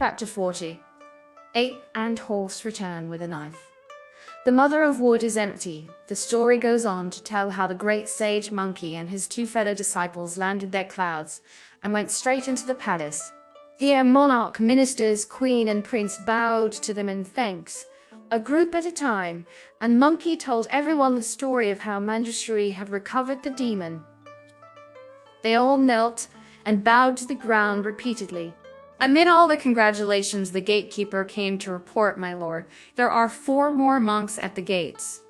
Chapter 40. Ape and horse return with a knife. The mother of wood is empty. The story goes on to tell how the great sage monkey and his two fellow disciples landed their clouds and went straight into the palace. Here monarch, ministers, queen, and prince bowed to them in thanks, a group at a time, and Monkey told everyone the story of how Manjushri had recovered the demon. They all knelt and bowed to the ground repeatedly. Amid all the congratulations, the gatekeeper came to report, "My lord, there are 4 more monks at the gates."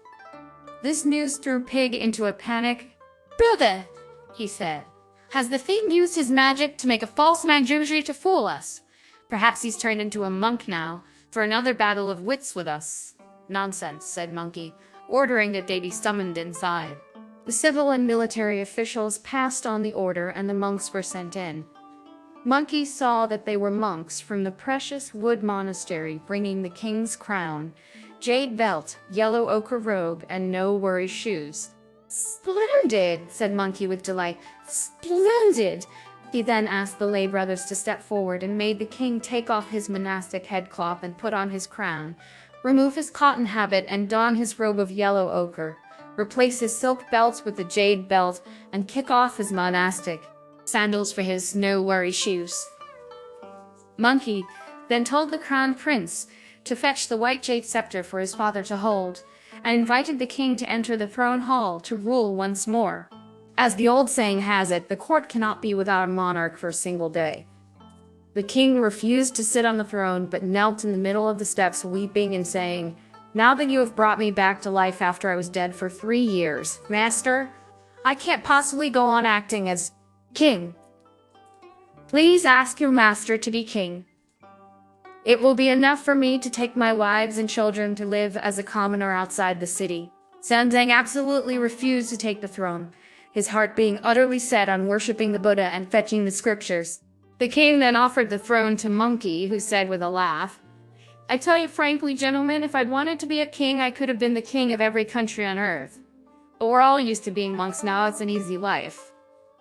This news threw Pig into a panic. "Brother," he said, "has the thief used his magic to make a false Manjushri to fool us? Perhaps he's turned into a monk now, for another battle of wits with us." "Nonsense," said Monkey, ordering that they be summoned inside. The civil and military officials passed on the order, and the monks were sent in. Monkey saw that they were monks from the precious wood monastery, bringing the king's crown, jade belt, yellow ochre robe, and no-worry shoes. "Splendid," said Monkey with delight. "Splendid!" He then asked the lay brothers to step forward and made the king take off his monastic headcloth and put on his crown, remove his cotton habit and don his robe of yellow ochre, replace his silk belt with the jade belt, and kick off his monastic sandals for his no-worry shoes. Monkey then told the crown prince to fetch the white jade scepter for his father to hold, and invited the king to enter the throne hall to rule once more. As the old saying has it, the court cannot be without a monarch for a single day. The king refused to sit on the throne, but knelt in the middle of the steps, weeping and saying, "Now that you have brought me back to life after I was dead for 3 years, master, I can't possibly go on acting as king. Please ask your master to be king. It will be enough for me to take my wives and children to live as a commoner outside the city." Sanzang absolutely refused to take the throne, his heart being utterly set on worshipping the Buddha and fetching the scriptures. The king then offered the throne to Monkey, who said with a laugh, "I tell you frankly, gentlemen, if I'd wanted to be a king, I could have been the king of every country on earth. But we're all used to being monks now, it's an easy life.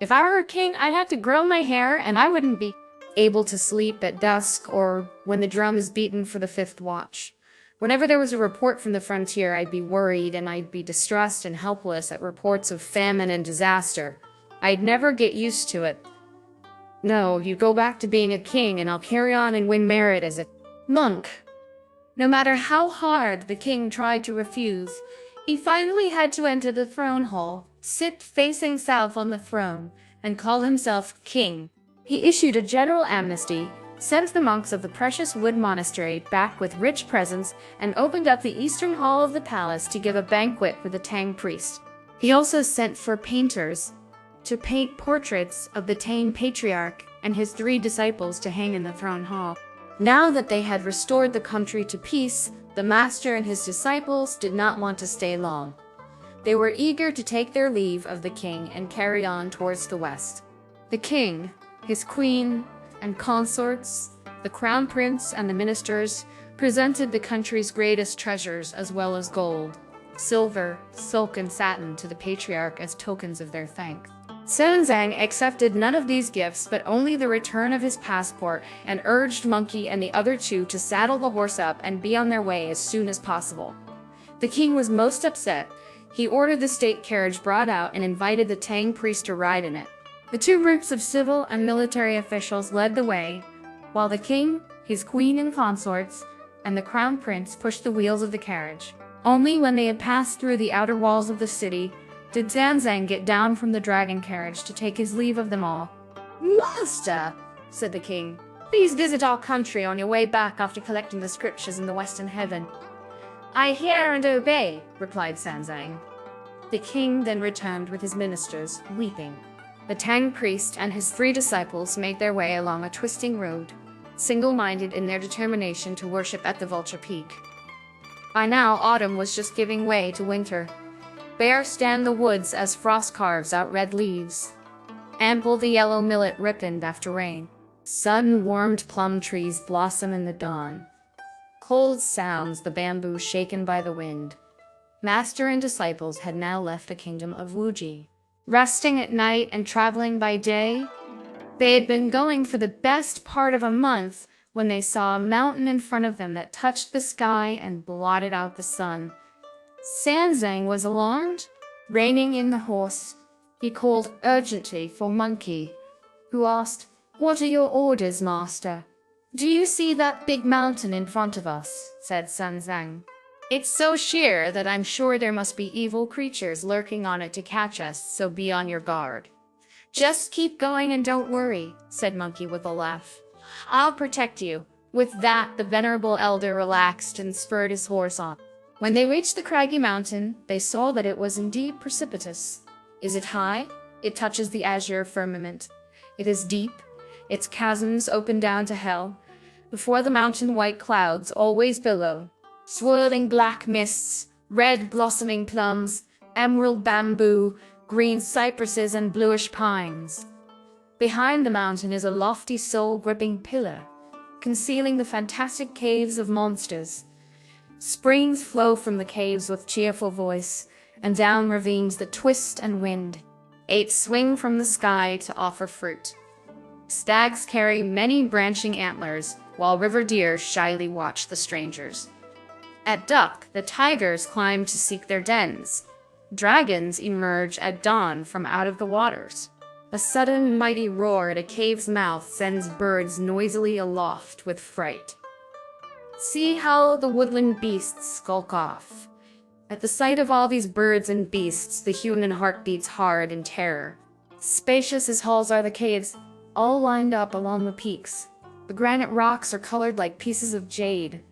If I were a king, I'd have to grow my hair, and I wouldn't be able to sleep at dusk or when the drum is beaten for the 5th watch. Whenever there was a report from the frontier, I'd be worried, and I'd be distressed and helpless at reports of famine and disaster. I'd never get used to it. No, you go back to being a king, and I'll carry on and win merit as a monk." No matter how hard the king tried to refuse, he finally had to enter the throne hall, sit facing south on the throne, and call himself king. He issued a general amnesty, sent the monks of the precious wood monastery back with rich presents, and opened up the eastern hall of the palace to give a banquet for the Tang priest. He also sent for painters to paint portraits of the Tang patriarch and his 3 disciples to hang in the throne hall. Now that they had restored the country to peace, the master and his disciples did not want to stay long. They were eager to take their leave of the king and carry on towards the west. The king, his queen, and consorts, the crown prince, and the ministers presented the country's greatest treasures as well as gold, silver, silk, and satin to the patriarch as tokens of their thanks. Sanzang accepted none of these gifts, but only the return of his passport, and urged Monkey and the other 2 to saddle the horse up and be on their way as soon as possible. The king was most upset. He ordered the state carriage brought out and invited the Tang priest to ride in it. The 2 groups of civil and military officials led the way, while the king, his queen and consorts, and the crown prince pushed the wheels of the carriage. Only when they had passed through the outer walls of the city did Sanzang get down from the dragon carriage to take his leave of them all. "Master," said the king, "please visit our country on your way back after collecting the scriptures in the western heaven." "I hear and obey," replied Sanzang. The king then returned with his ministers, weeping. The Tang priest and his 3 disciples made their way along a twisting road, single-minded in their determination to worship at the Vulture Peak. By now, autumn was just giving way to winter. Bare stand the woods as frost carves out red leaves. Ample the yellow millet ripened after rain. Sun-warmed plum trees blossom in the dawn. Cold sounds the bamboo shaken by the wind. Master and disciples had now left the kingdom of Wuji. Resting at night and traveling by day, they had been going for the best part of a month when they saw a mountain in front of them that touched the sky and blotted out the sun. Sanzang was alarmed. Reining in the horse, he called urgently for Monkey, who asked, "What are your orders, master?" "Do you see that big mountain in front of us?" said Sanzang. "It's so sheer that I'm sure there must be evil creatures lurking on it to catch us, so be on your guard." "Just keep going and don't worry," said Monkey with a laugh. "I'll protect you." With that, the venerable elder relaxed and spurred his horse on. When they reached the craggy mountain, they saw that it was indeed precipitous. Is it high? It touches the azure firmament. It is deep. Its chasms open down to hell. Before the mountain, white clouds always billow. Swirling black mists, red blossoming plums, emerald bamboo, green cypresses, and bluish pines. Behind the mountain is a lofty soul-gripping pillar, concealing the fantastic caves of monsters. Springs flow from the caves with cheerful voice, and down ravines that twist and wind. 8 swing from the sky to offer fruit. Stags carry many branching antlers, while river deer shyly watch the strangers. At dusk, the tigers climb to seek their dens. Dragons emerge at dawn from out of the waters. A sudden mighty roar at a cave's mouth sends birds noisily aloft with fright. See how the woodland beasts skulk off. At the sight of all these birds and beasts, the human heart beats hard in terror. Spacious as halls are the caves, all lined up along the peaks. The granite rocks are colored like pieces of jade.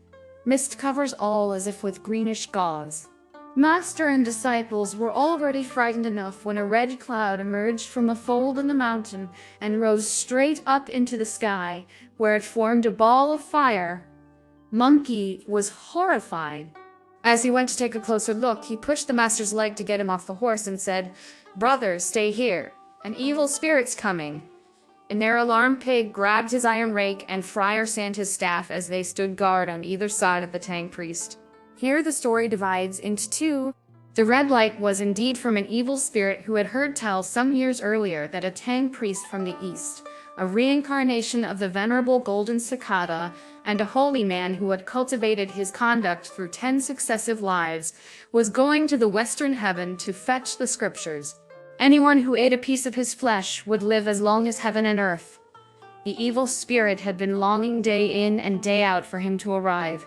Mist covers all as if with greenish gauze. Master and disciples were already frightened enough when a red cloud emerged from a fold in the mountain and rose straight up into the sky, where it formed a ball of fire. Monkey was horrified. As he went to take a closer look, he pushed the master's leg to get him off the horse and said, "Brother, stay here. An evil spirit's coming." In their alarm, Pig grabbed his iron rake and Friar Sand his staff as they stood guard on either side of the Tang priest. Here the story divides into 2. The red light was indeed from an evil spirit who had heard tell some years earlier that a Tang priest from the east, a reincarnation of the venerable golden cicada, and a holy man who had cultivated his conduct through 10 successive lives, was going to the western heaven to fetch the scriptures. Anyone who ate a piece of his flesh would live as long as heaven and earth. The evil spirit had been longing day in and day out for him to arrive,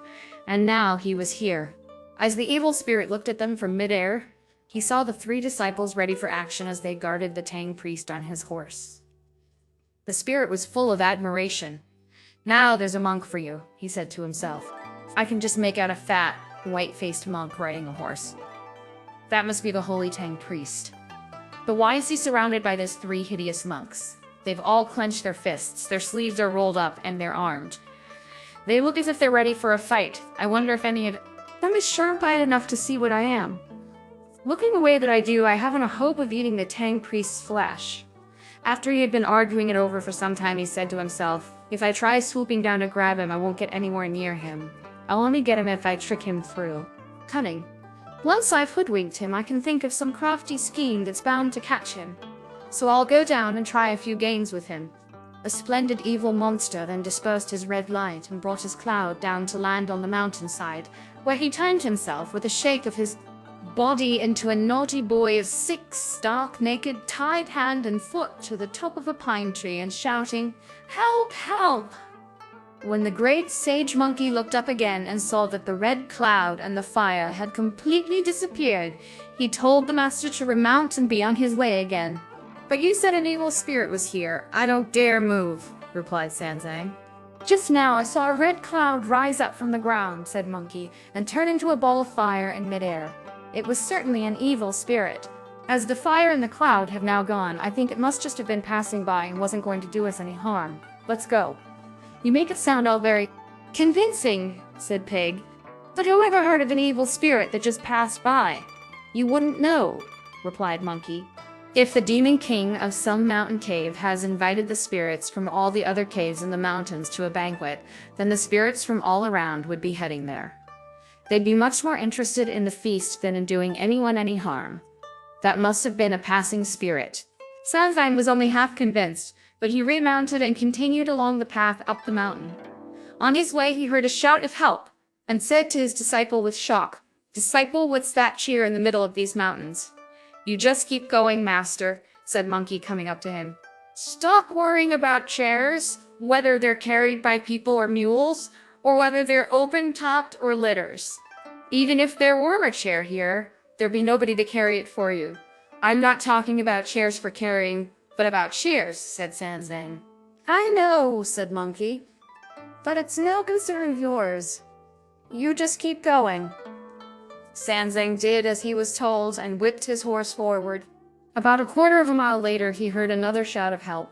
and now he was here. As the evil spirit looked at them from midair, he saw the 3 disciples ready for action as they guarded the Tang priest on his horse. The spirit was full of admiration. "Now there's a monk for you," he said to himself. "I can just make out a fat, white-faced monk riding a horse. That must be the holy Tang priest. But why is he surrounded by these 3 hideous monks? They've all clenched their fists, their sleeves are rolled up, and they're armed. They look as if they're ready for a fight. I wonder if any of them is sharp-eyed enough to see what I am. Looking the way that I do, I haven't a hope of eating the Tang priest's flesh." After he had been arguing it over for some time, he said to himself, "If I try swooping down to grab him, I won't get anywhere near him. I'll only get him if I trick him through. Cunning. Once I've hoodwinked him, I can think of some crafty scheme that's bound to catch him. So I'll go down and try a few games with him." A splendid evil monster then dispersed his red light and brought his cloud down to land on the mountainside, where he turned himself with a shake of his body into a naughty boy of 6, stark naked, tied hand and foot to the top of a pine tree and shouting, "Help! Help!" When the great sage monkey looked up again and saw that the red cloud and the fire had completely disappeared, he told the master to remount and be on his way again. "But you said an evil spirit was here. I don't dare move," replied Sanzang. "Just now I saw a red cloud rise up from the ground," said Monkey, "and turn into a ball of fire in midair. It was certainly an evil spirit. As the fire and the cloud have now gone, I think it must just have been passing by and wasn't going to do us any harm. Let's go." "You make it sound all very convincing," said Pig. "But who ever heard of an evil spirit that just passed by?" "You wouldn't know," replied Monkey. "If the demon king of some mountain cave has invited the spirits from all the other caves in the mountains to a banquet, then the spirits from all around would be heading there. They'd be much more interested in the feast than in doing anyone any harm. That must have been a passing spirit." Sanzang was only half convinced, but he remounted and continued along the path up the mountain. On his way, he heard a shout of help and said to his disciple with shock, "Disciple, what's that cheer in the middle of these mountains?" "You just keep going, master," said Monkey, coming up to him. "Stop worrying about chairs, whether they're carried by people or mules, or whether they're open-topped or litters. Even if there were a chair here, there'd be nobody to carry it for you." "I'm not talking about chairs for carrying, but about chairs," said Sanzang. "I know," said Monkey, "but it's no concern of yours. You just keep going." Sanzang did as he was told and whipped his horse forward. About a quarter of a mile later, he heard another shout of help.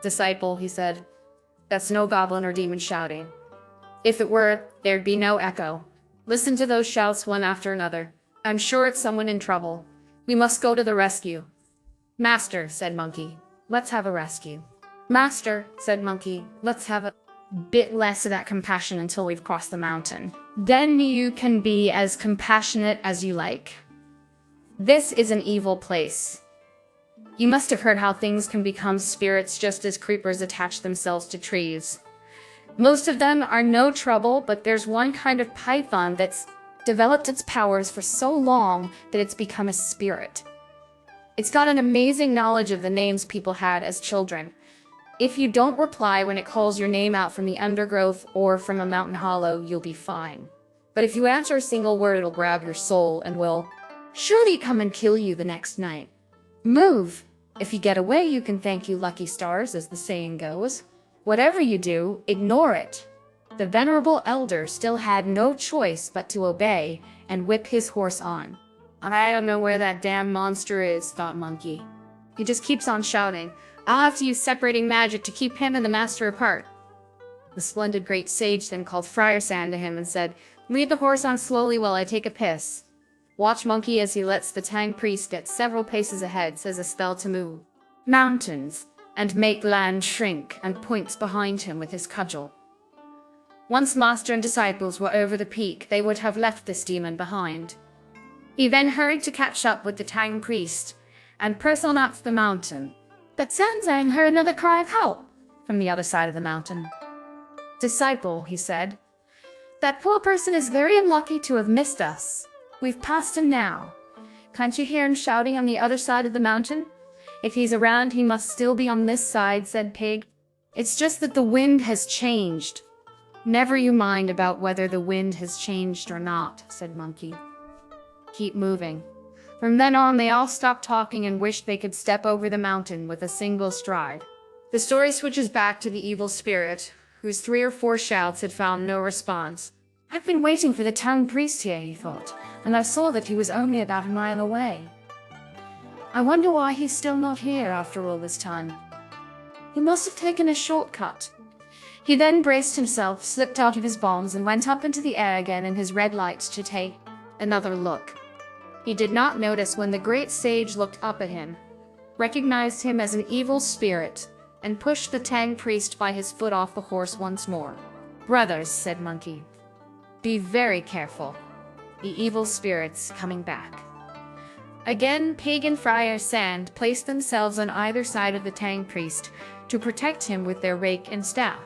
"Disciple," he said, "that's no goblin or demon shouting. If it were, there'd be no echo. Listen to those shouts one after another. I'm sure it's someone in trouble. We must go to the rescue." "Master," said Monkey, "let's have a rescue." "Master," said Monkey, "let's have a bit less of that compassion until we've crossed the mountain. Then you can be as compassionate as you like. This is an evil place. You must have heard how things can become spirits just as creepers attach themselves to trees. Most of them are no trouble, but there's one kind of python that's developed its powers for so long that it's become a spirit. It's got an amazing knowledge of the names people had as children. If you don't reply when it calls your name out from the undergrowth or from a mountain hollow, you'll be fine. But if you answer a single word, it'll grab your soul and will surely come and kill you the next night. Move! If you get away, you can thank you lucky stars, as the saying goes. Whatever you do, ignore it." The venerable elder still had no choice but to obey and whip his horse on. "I don't know where that damn monster is," thought Monkey. "He just keeps on shouting. I'll have to use separating magic to keep him and the master apart." The splendid great sage then called Friar Sand to him and said, "Lead the horse on slowly while I take a piss. Watch Monkey as he lets the Tang priest get several paces ahead, says a spell to move mountains and make land shrink, and points behind him with his cudgel." Once master and disciples were over the peak, they would have left this demon behind. He then hurried to catch up with the Tang priest and press on up the mountain. But Sanzang heard another cry of help from the other side of the mountain. "Disciple," he said, "that poor person is very unlucky to have missed us. We've passed him now. Can't you hear him shouting on the other side of the mountain?" "If he's around, he must still be on this side," said Pig. "It's just that the wind has changed." "Never you mind about whether the wind has changed or not," said Monkey. "Keep moving." From then on, they all stopped talking and wished they could step over the mountain with a single stride. The story switches back to the evil spirit, whose 3 or 4 shouts had found no response. "I've been waiting for the town priest here," he thought, "and I saw that he was only about a mile away. I wonder why he's still not here after all this time. He must have taken a shortcut." He then braced himself, slipped out of his bonds, and went up into the air again in his red light to take another look. He did not notice when the great sage looked up at him, recognized him as an evil spirit, and pushed the Tang priest by his foot off the horse once more. "Brothers," said Monkey, "be very careful. The evil spirit's coming back." Again, Pig and Friar Sand placed themselves on either side of the Tang priest to protect him with their rake and staff.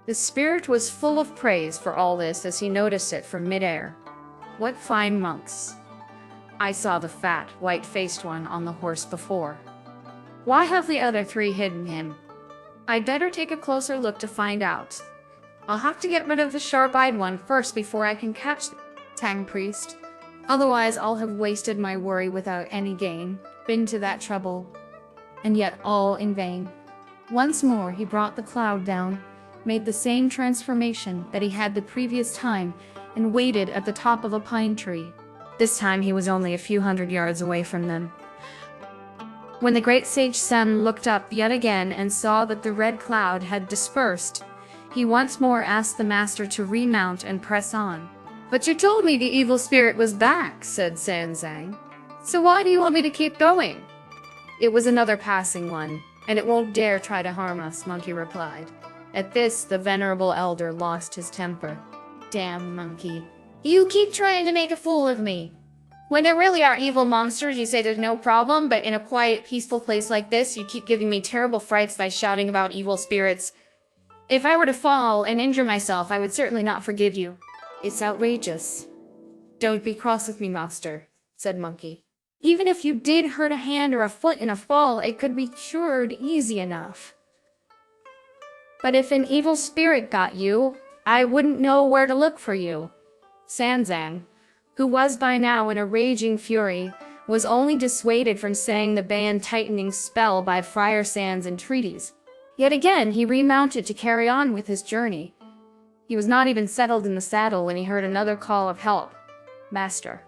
The spirit was full of praise for all this as he noticed it from midair. "What fine monks! I saw the fat, white-faced one on the horse before. Why have the other 3 hidden him? I'd better take a closer look to find out. I'll have to get rid of the sharp-eyed one first before I can catch the Tang priest. Otherwise, I'll have wasted my worry without any gain, been to that trouble, and yet all in vain." Once more, he brought the cloud down, made the same transformation that he had the previous time, and waited at the top of a pine tree. This time he was only a few hundred yards away from them. When the great sage Sun looked up yet again and saw that the red cloud had dispersed, he once more asked the master to remount and press on. "But you told me the evil spirit was back," said Sanzang. "So why do you want me to keep going?" "It was another passing one, and it won't dare try to harm us," Monkey replied. At this, the venerable elder lost his temper. "Damn Monkey. You keep trying to make a fool of me. When there really are evil monsters, you say there's no problem, but in a quiet, peaceful place like this, you keep giving me terrible frights by shouting about evil spirits. If I were to fall and injure myself, I would certainly not forgive you. It's outrageous. Don't be cross with me, master, said Monkey. Even if you did hurt a hand or a foot in a fall, it could be cured easy enough. But if an evil spirit got you, I wouldn't know where to look for you. Sanzang, who was by now in a raging fury, was only dissuaded from saying the band-tightening spell by Friar Sand's entreaties. Yet again he remounted to carry on with his journey. He was not even settled in the saddle when he heard another call of help. Master.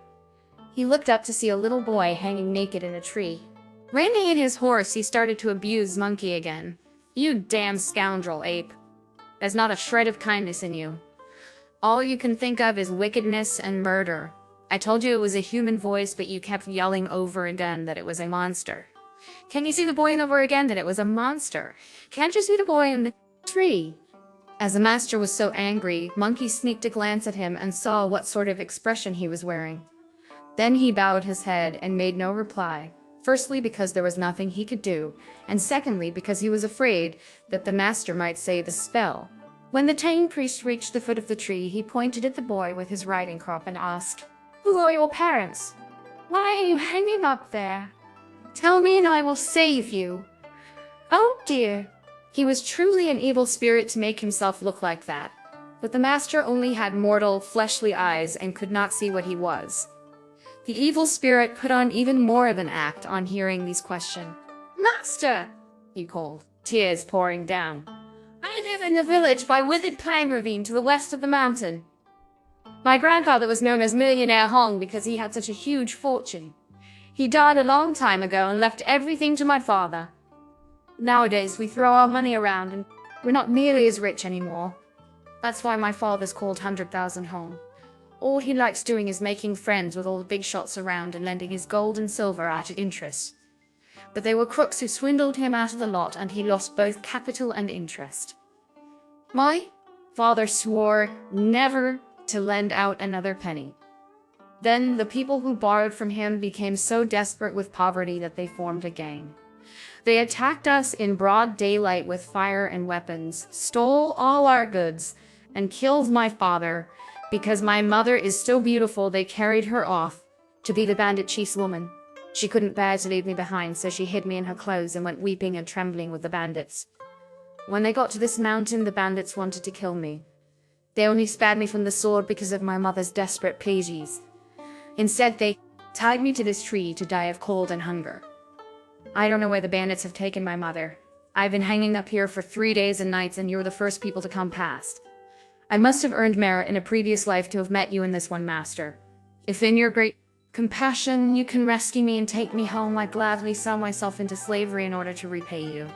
He looked up to see a little boy hanging naked in a tree. Reining in his horse, he started to abuse Monkey again. You damn scoundrel, ape. There's not a shred of kindness in you. All you can think of is wickedness and murder. I told you it was a human voice, but you kept yelling over and again that it was a monster. Can you see the boy over again that it was a monster? Can't you see the boy in the tree? As the master was so angry, Monkey sneaked a glance at him and saw what sort of expression he was wearing. Then he bowed his head and made no reply. Firstly, because there was nothing he could do, and secondly, because he was afraid that the master might say the spell. When the Tang priest reached the foot of the tree, he pointed at the boy with his riding crop and asked, "Who are your parents? Why are you hanging up there? Tell me and I will save you." Oh dear. He was truly an evil spirit to make himself look like that. But the master only had mortal, fleshly eyes and could not see what he was. The evil spirit put on even more of an act on hearing these questions. "Master," he called, tears pouring down. "I live in a village by Withered Pine Ravine to the west of the mountain. My grandfather was known as Millionaire Hong because he had such a huge fortune. He died a long time ago and left everything to my father. Nowadays, we throw our money around and we're not nearly as rich anymore. That's why my father's called 100,000 Hong. All he likes doing is making friends with all the big shots around and lending his gold and silver at interest. But they were crooks who swindled him out of the lot, and he lost both capital and interest. My father swore never to lend out another penny. Then the people who borrowed from him became so desperate with poverty that they formed a gang. They attacked us in broad daylight with fire and weapons, stole all our goods, and killed my father. Because my mother is so beautiful, they carried her off to be the bandit chief's woman. She couldn't bear to leave me behind, so she hid me in her clothes and went weeping and trembling with the bandits. When they got to this mountain, the bandits wanted to kill me. They only spared me from the sword because of my mother's desperate pleas. Instead, they tied me to this tree to die of cold and hunger. I don't know where the bandits have taken my mother. I've been hanging up here for 3 days and nights, and you're the first people to come past. I must have earned merit in a previous life to have met you in this one, master. If in your great compassion you can rescue me and take me home, I gladly sell myself into slavery in order to repay you.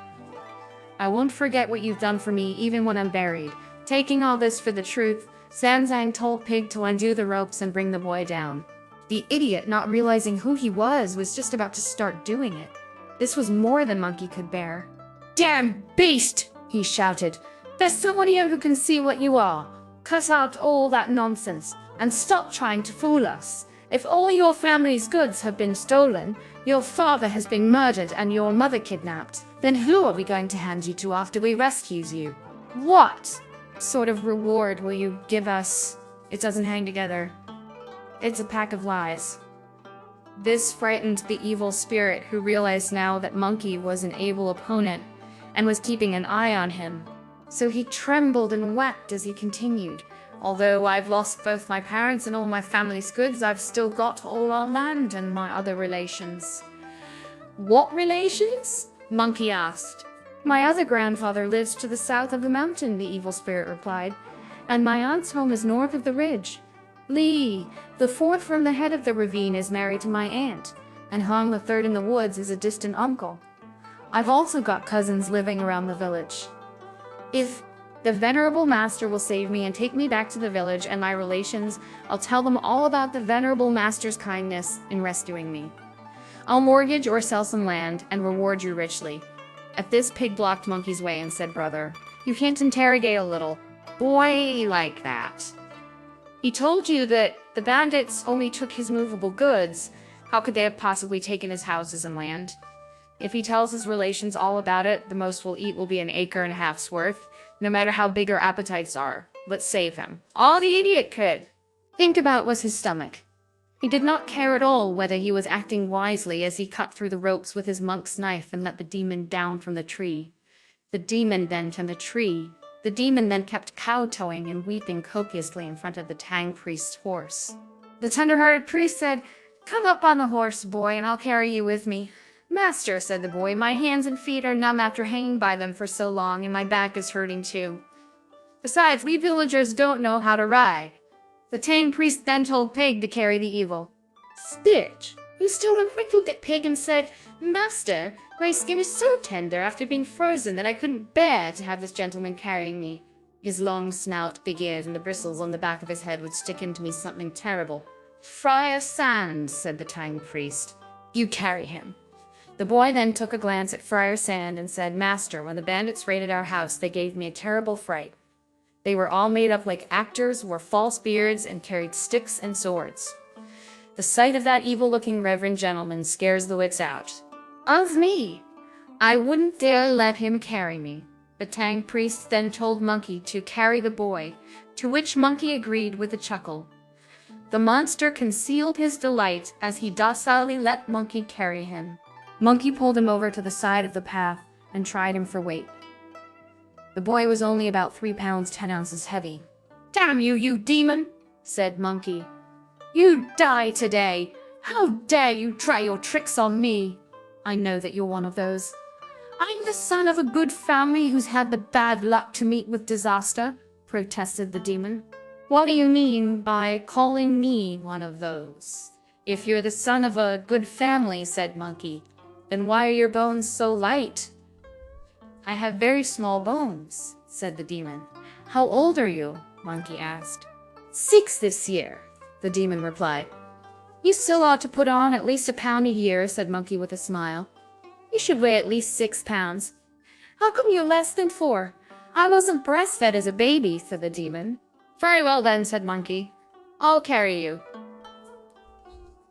I won't forget what you've done for me, even when I'm buried. Taking all this for the truth, Sanzang told Pig to undo the ropes and bring the boy down. The idiot, not realizing who he was just about to start doing it. This was more than Monkey could bear. "Damn beast!" he shouted. "There's someone here who can see what you are. Cut out all that nonsense and stop trying to fool us. If all your family's goods have been stolen, your father has been murdered and your mother kidnapped, then who are we going to hand you to after we rescue you? What sort of reward will you give us?" It doesn't hang together. It's a pack of lies. This frightened the evil spirit, who realized now that Monkey was an able opponent and was keeping an eye on him. So he trembled and wept as he continued. "Although I've lost both my parents and all my family's goods, I've still got all our land and my other relations." "What relations?" Monkey asked. "My other grandfather lives to the south of the mountain," the evil spirit replied, "and my aunt's home is north of the ridge. Lee, the fourth from the head of the ravine, is married to my aunt, and Hong, the third in the woods, is a distant uncle. I've also got cousins living around the village. If the venerable master will save me and take me back to the village and my relations, I'll tell them all about the venerable master's kindness in rescuing me. I'll mortgage or sell some land and reward you richly." At this, Pig blocked Monkey's way and said, "Brother, you can't interrogate a little boy like that. He told you that the bandits only took his movable goods. How could they have possibly taken his houses and land? If he tells his relations all about it, the most we'll eat will be an acre and a half's worth, no matter how big our appetites are. Let's save him." All the idiot could think about was his stomach. He did not care at all whether he was acting wisely as he cut through the ropes with his monk's knife and let the demon down from the tree. The demon then from the tree. The demon then kept kowtowing and weeping copiously in front of the Tang priest's horse. The tender-hearted priest said, "Come up on the horse, boy, and I'll carry you with me." "Master," said the boy, "my hands and feet are numb after hanging by them for so long, and my back is hurting too. Besides, we villagers don't know how to ride." The Tang priest then told Pig to carry the evil spirit, who still wrinkled at Pig and said, "Master, my skin is so tender after being frozen that I couldn't bear to have this gentleman carrying me. His long snout, big ears, and the bristles on the back of his head would stick into me something terrible." "Friar Sand," said the Tang priest, "you carry him." The boy then took a glance at Friar Sand and said, "Master, when the bandits raided our house, they gave me a terrible fright. They were all made up like actors, wore false beards, and carried sticks and swords. The sight of that evil-looking reverend gentleman scares the wits out of me. I wouldn't dare let him carry me." The Tang priest then told Monkey to carry the boy, to which Monkey agreed with a chuckle. The monster concealed his delight as he docilely let Monkey carry him. Monkey pulled him over to the side of the path and tried him for weight. The boy was only about 3 pounds 10 ounces heavy. "Damn you, you demon," said Monkey. "You die today. How dare you try your tricks on me?" "I know that you're one of those. I'm the son of a good family who's had the bad luck to meet with disaster," protested the demon. "What do you mean by calling me one of those?" "If you're the son of a good family," said Monkey, "then why are your bones so light?" "I have very small bones," said the demon. "How old are you?" Monkey asked. "6 this year," the demon replied. "You still ought to put on at least a pound a year," said Monkey with a smile. "You should weigh at least 6 pounds. How come you're less than 4? I wasn't breastfed as a baby," said the demon. "Very well then," said Monkey. "I'll carry you.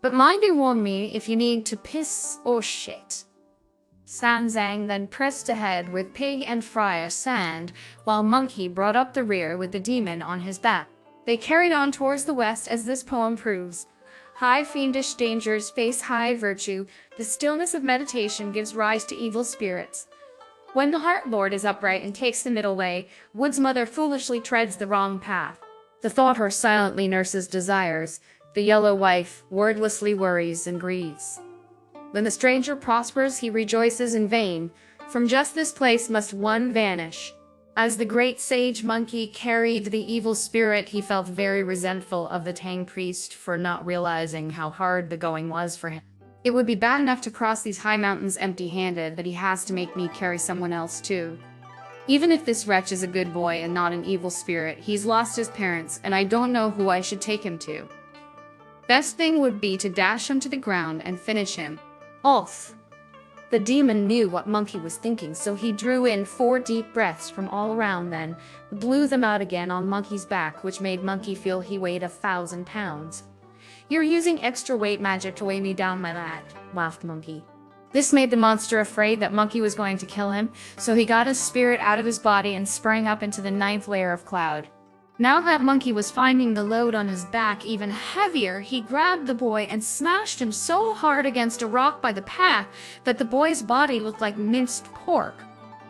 But mind and warn me if you need to piss or shit." Sanzang then pressed ahead with Pig and Friar Sand, while Monkey brought up the rear with the demon on his back. They carried on towards the west, as this poem proves. High fiendish dangers face high virtue. The stillness of meditation gives rise to evil spirits. When the heart lord is upright and takes the middle way, Wood's mother foolishly treads the wrong path. The thought horse silently nurses desires. The yellow wife wordlessly worries and grieves. When the stranger prospers, he rejoices in vain. From just this place must one vanish. As the great sage Monkey carried the evil spirit, he felt very resentful of the Tang priest for not realizing how hard the going was for him. "It would be bad enough to cross these high mountains empty-handed, but he has to make me carry someone else too. Even if this wretch is a good boy and not an evil spirit, he's lost his parents, and I don't know who I should take him to. Best thing would be to dash him to the ground and finish him off." The demon knew what Monkey was thinking, so he drew in 4 deep breaths from all around, then blew them out again on Monkey's back, which made Monkey feel he weighed 1,000 pounds. "You're using extra weight magic to weigh me down, my lad," laughed Monkey. This made the monster afraid that Monkey was going to kill him, so he got his spirit out of his body and sprang up into the 9th layer of cloud. Now that Monkey was finding the load on his back even heavier, he grabbed the boy and smashed him so hard against a rock by the path that the boy's body looked like minced pork.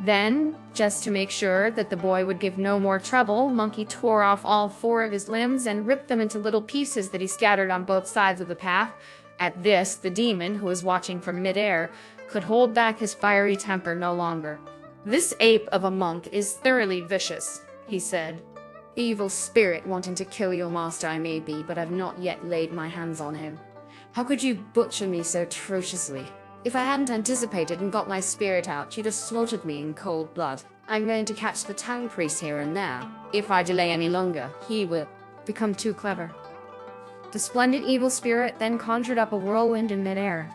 Then, just to make sure that the boy would give no more trouble, Monkey tore off all 4 of his limbs and ripped them into little pieces that he scattered on both sides of the path. At this, the demon, who was watching from midair, could hold back his fiery temper no longer. "This ape of a monk is thoroughly vicious," he said. "Evil spirit wanting to kill your master I may be, but I've not yet laid my hands on him. How could you butcher me so atrociously? If I hadn't anticipated and got my spirit out, you'd have slaughtered me in cold blood. I'm going to catch the Tang priest here and now. If I delay any longer, he will become too clever." The splendid evil spirit then conjured up a whirlwind in midair.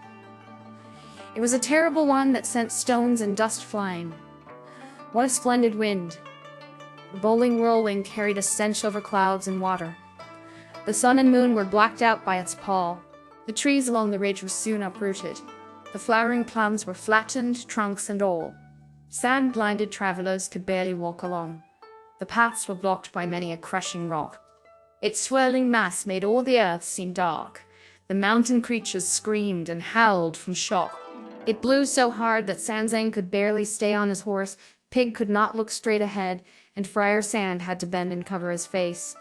It was a terrible one that sent stones and dust flying. What a splendid wind! The bowling whirlwind carried a stench over clouds and water. The sun and moon were blacked out by its pall. The trees along the ridge were soon uprooted. The flowering plants were flattened, trunks and all. Sand-blinded travelers could barely walk along. The paths were blocked by many a crushing rock. Its swirling mass made all the earth seem dark. The mountain creatures screamed and howled from shock. It blew so hard that Sanzang could barely stay on his horse, Pig could not look straight ahead, and Friar Sand had to bend and cover his face.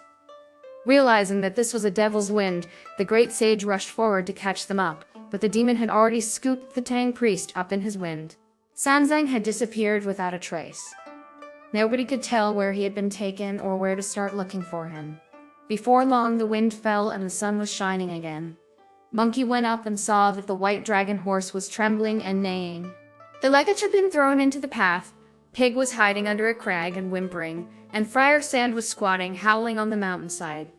Realizing that this was a devil's wind, the great sage rushed forward to catch them up, but the demon had already scooped the Tang priest up in his wind. Sanzang had disappeared without a trace. Nobody could tell where he had been taken or where to start looking for him. Before long, the wind fell and the sun was shining again. Monkey went up and saw that the white dragon horse was trembling and neighing. The luggage had been thrown into the path. Pig was hiding under a crag and whimpering, and Friar Sand was squatting, howling on the mountainside.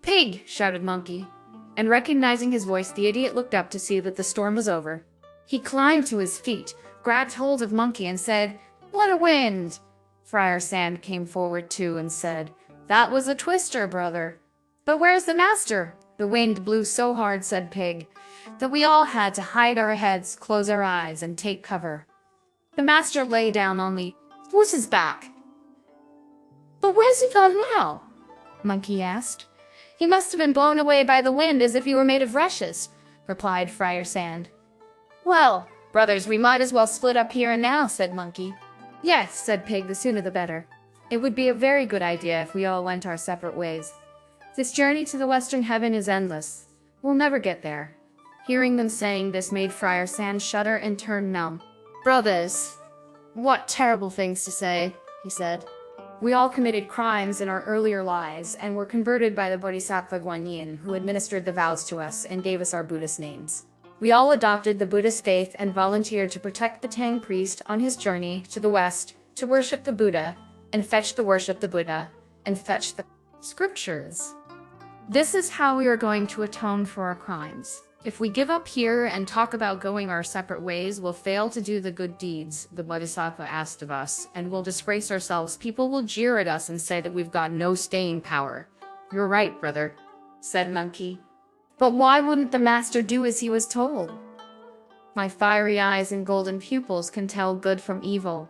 "Pig!" shouted Monkey, and recognizing his voice, the idiot looked up to see that the storm was over. He climbed to his feet, grabbed hold of Monkey and said, "What a wind!" Friar Sand came forward too and said, "That was a twister, brother." "But where's the master?" "The wind blew so hard," said Pig, "that we all had to hide our heads, close our eyes, and take cover. The master lay down on the horse's back." "But where's he gone now?" Monkey asked. "He must have been blown away by the wind as if he were made of rushes," replied Friar Sand. "Well, brothers, we might as well split up here and now," said Monkey. "Yes," said Pig, "the sooner the better. It would be a very good idea if we all went our separate ways. This journey to the western heaven is endless. We'll never get there." Hearing them saying this made Friar Sand shudder and turn numb. "Brothers, what terrible things to say," he said. "We all committed crimes in our earlier lives and were converted by the Bodhisattva Guanyin, who administered the vows to us and gave us our Buddhist names. We all adopted the Buddhist faith and volunteered to protect the Tang priest on his journey to the west to worship the Buddha and fetch the worship the Buddha and fetch the scriptures. This is how we are going to atone for our crimes. If we give up here and talk about going our separate ways, we'll fail to do the good deeds the Bodhisattva asked of us, and we'll disgrace ourselves. People will jeer at us and say that we've got no staying power." "You're right, brother," said Monkey. "But why wouldn't the master do as he was told?" "My fiery eyes and golden pupils can tell good from evil.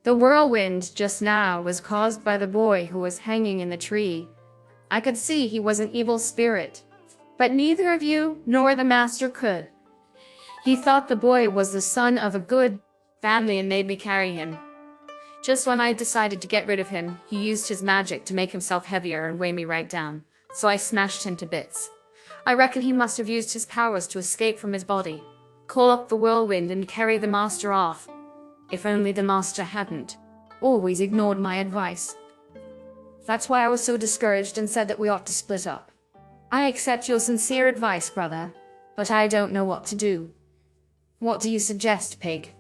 The whirlwind just now was caused by the boy who was hanging in the tree. I could see he was an evil spirit, but neither of you nor the master could. He thought the boy was the son of a good family and made me carry him. Just when I decided to get rid of him, he used his magic to make himself heavier and weigh me right down, so I smashed him to bits. I reckon he must have used his powers to escape from his body, call up the whirlwind and carry the master off. If only the master hadn't always ignored my advice. That's why I was so discouraged and said that we ought to split up. I accept your sincere advice, brother, but I don't know what to do." "What do you suggest, Pig?"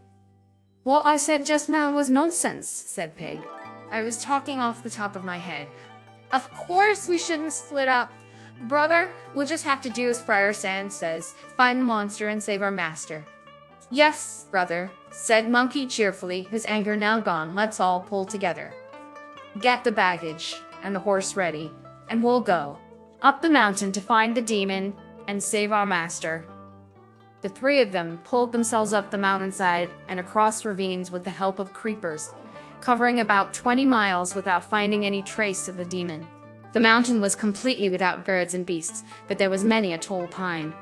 "What I said just now was nonsense," said Pig. "I was talking off the top of my head. Of course we shouldn't split up. Brother, we'll just have to do as Friar Sand says, find the monster and save our master." "Yes, brother," said Monkey cheerfully, his anger now gone. "Let's all pull together. Get the baggage and the horse ready, and we'll go up the mountain to find the demon and save our master." The three of them pulled themselves up the mountainside and across ravines with the help of creepers, covering about 20 miles without finding any trace of the demon. The mountain was completely without birds and beasts, but there was many a tall pine.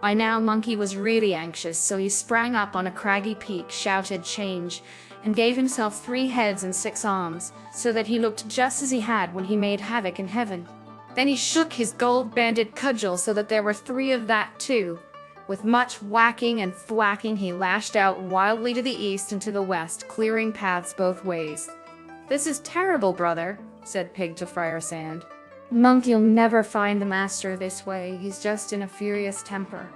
By now Monkey was really anxious, so he sprang up on a craggy peak, shouted "Change," and gave himself 3 heads and 6 arms, so that he looked just as he had when he made havoc in heaven. Then he shook his gold-banded cudgel so that there were 3 of that too. With much whacking and thwacking, he lashed out wildly to the east and to the west, clearing paths both ways. "This is terrible, brother," said Pig to Friar Sand. "Monkey'll never find the master this way. He's just in a furious temper."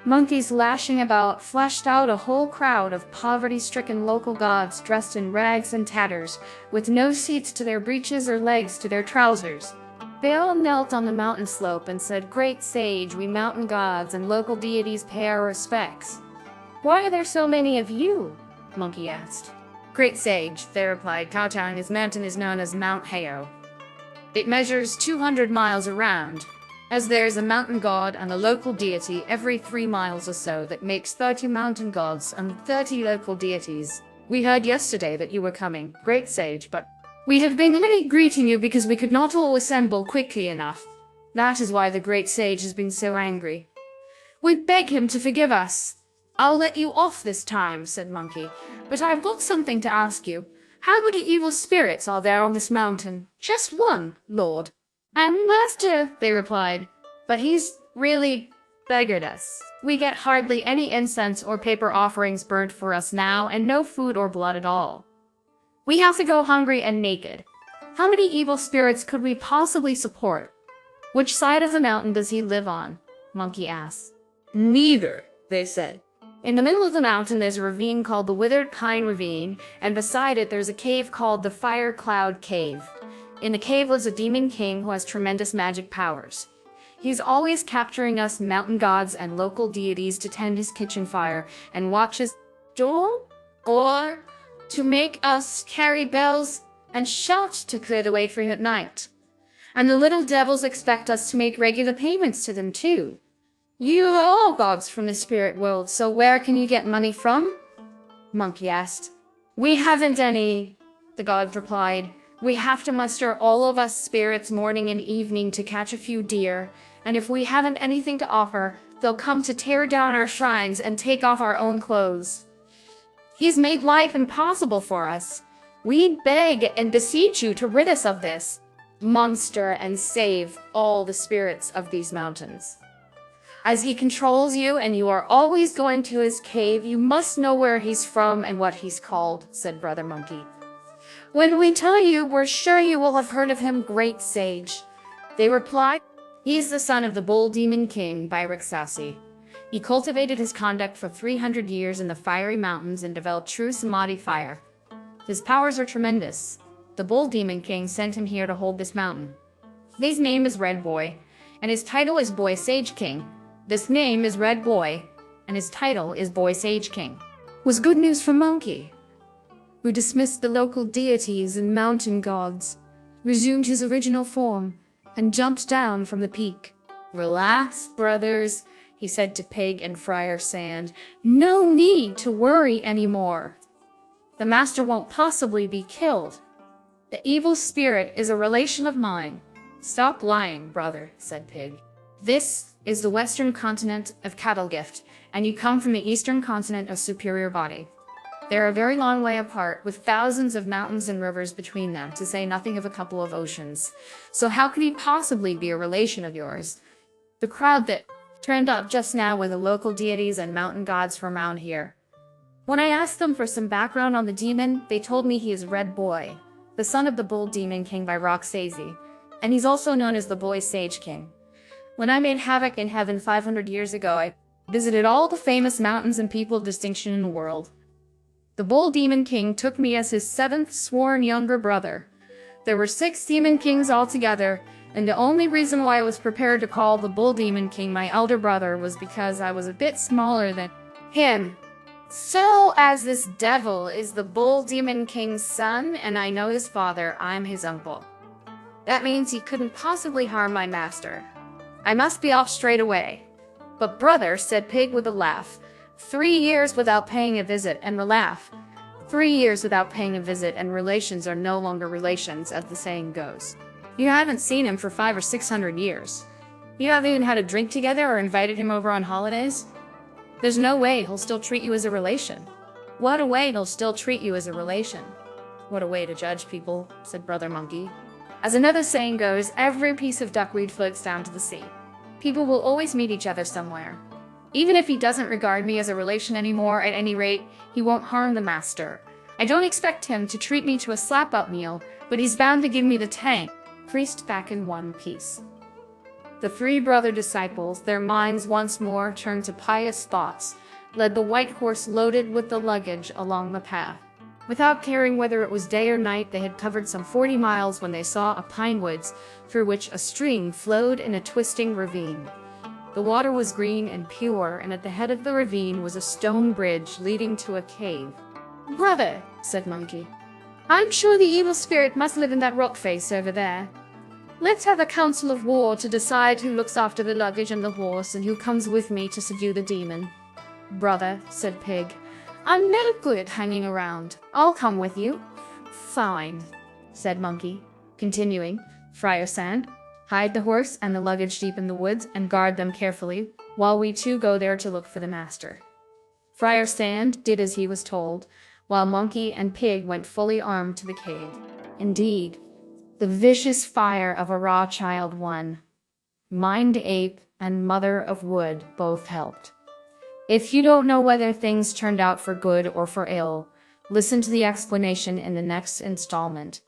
Monkeys lashing about flushed out a whole crowd of poverty-stricken local gods dressed in rags and tatters, with no seats to their breeches or legs to their trousers. They all knelt on the mountain slope and said, "Great sage, we mountain gods and local deities pay our respects." "Why are there so many of you?" Monkey asked. "Great sage," they replied, "Kowtown, his mountain is known as Mount Heo. It measures 200 miles around, as there is a mountain god and a local deity every 3 miles or so that makes 30 mountain gods and 30 local deities. We heard yesterday that you were coming, great sage, but we have been only greeting you because we could not all assemble quickly enough. That is why the great sage has been so angry. We beg him to forgive us. I'll let you off this time, said Monkey, but I've got something to ask you. How many evil spirits are there on this mountain? Just one, Lord. And Master, they replied, but he's really beggared us. We get hardly any incense or paper offerings burnt for us now, and no food or blood at all. We have to go hungry and naked. How many evil spirits could we possibly support? Which side of the mountain does he live on? Monkey asked. Neither, they said. In the middle of the mountain there's a ravine called the Withered Pine Ravine, and beside it there's a cave called the Fire Cloud Cave. In the cave lives a demon king who has tremendous magic powers. He's always capturing us mountain gods and local deities to tend his kitchen fire and watch his door, or to make us carry bells and shout to clear the way for him at night. And the little devils expect us to make regular payments to them too. You are all gods from the spirit world, so where can you get money from? Monkey asked. We haven't any, the gods replied. We have to muster all of us spirits morning and evening to catch a few deer, and if we haven't anything to offer, they'll come to tear down our shrines and take off our own clothes. He's made life impossible for us. We beg and beseech you to rid us of this monster and save all the spirits of these mountains. As he controls you and you are always going to his cave, you must know where he's from and what he's called, said Brother Monkey. When we tell you, we're sure you will have heard of him, great sage. They replied, he's the son of the Bull Demon King by Riksasi. He cultivated his conduct for 300 years in the fiery mountains and developed true samadhi fire. His powers are tremendous. The Bull Demon King sent him here to hold this mountain. His name is Red Boy, and his title is Boy Sage King. This name is Red Boy, and his title is Boy Sage King. Was good news for Monkey, who dismissed the local deities and mountain gods, resumed his original form, and jumped down from the peak. Relax, brothers, he said to Pig and Friar Sand. No need to worry anymore. The master won't possibly be killed. The evil spirit is a relation of mine. Stop lying, brother, said Pig. This is the western continent of Cattlegift, and you come from the eastern continent of Superior Body. They're a very long way apart, with thousands of mountains and rivers between them, to say nothing of a couple of oceans. So how could he possibly be a relation of yours? The crowd that turned up just now were the local deities and mountain gods from around here. When I asked them for some background on the demon, they told me he is Red Boy, the son of the Bull Demon King by Roxazy, and he's also known as the Boy Sage King. When I made havoc in heaven 500 years ago, I visited all the famous mountains and people of distinction in the world. The Bull Demon King took me as his 7th sworn younger brother. There were 6 demon kings altogether, and the only reason why I was prepared to call the Bull Demon King my elder brother was because I was a bit smaller than him. So, as this devil is the Bull Demon King's son, and I know his father, I'm his uncle. That means he couldn't possibly harm my master. I must be off straight away. But brother, said Pig with a laugh, 3 years without paying a visit, and the laugh. 3 years without paying a visit, and relations are no longer relations, as the saying goes. You haven't seen him for 500 or 600 years. You haven't even had a drink together or invited him over on holidays? There's no way he'll still treat you as a relation. What a way he'll still treat you as a relation. What a way to judge people, said Brother Monkey. As another saying goes, every piece of duckweed floats down to the sea. People will always meet each other somewhere. Even if he doesn't regard me as a relation anymore, at any rate, he won't harm the master. I don't expect him to treat me to a slap-up meal, but he's bound to give me the tank, creased back in one piece. The 3 brother disciples, their minds once more turned to pious thoughts, led the white horse loaded with the luggage along the path. Without caring whether it was day or night, they had covered some 40 miles when they saw a pine woods through which a stream flowed in a twisting ravine. The water was green and pure, and at the head of the ravine was a stone bridge leading to a cave. Brother, said Monkey, I'm sure the evil spirit must live in that rock face over there. Let's have a council of war to decide who looks after the luggage and the horse and who comes with me to subdue the demon. Brother, said Pig, I'm no good hanging around. I'll come with you. Fine, said Monkey, continuing, Friar Sand, hide the horse and the luggage deep in the woods and guard them carefully, while we two go there to look for the master. Friar Sand did as he was told, while Monkey and Pig went fully armed to the cave. Indeed, the vicious fire of a raw child won. Mind Ape and Mother of Wood both helped. If you don't know whether things turned out for good or for ill, listen to the explanation in the next installment.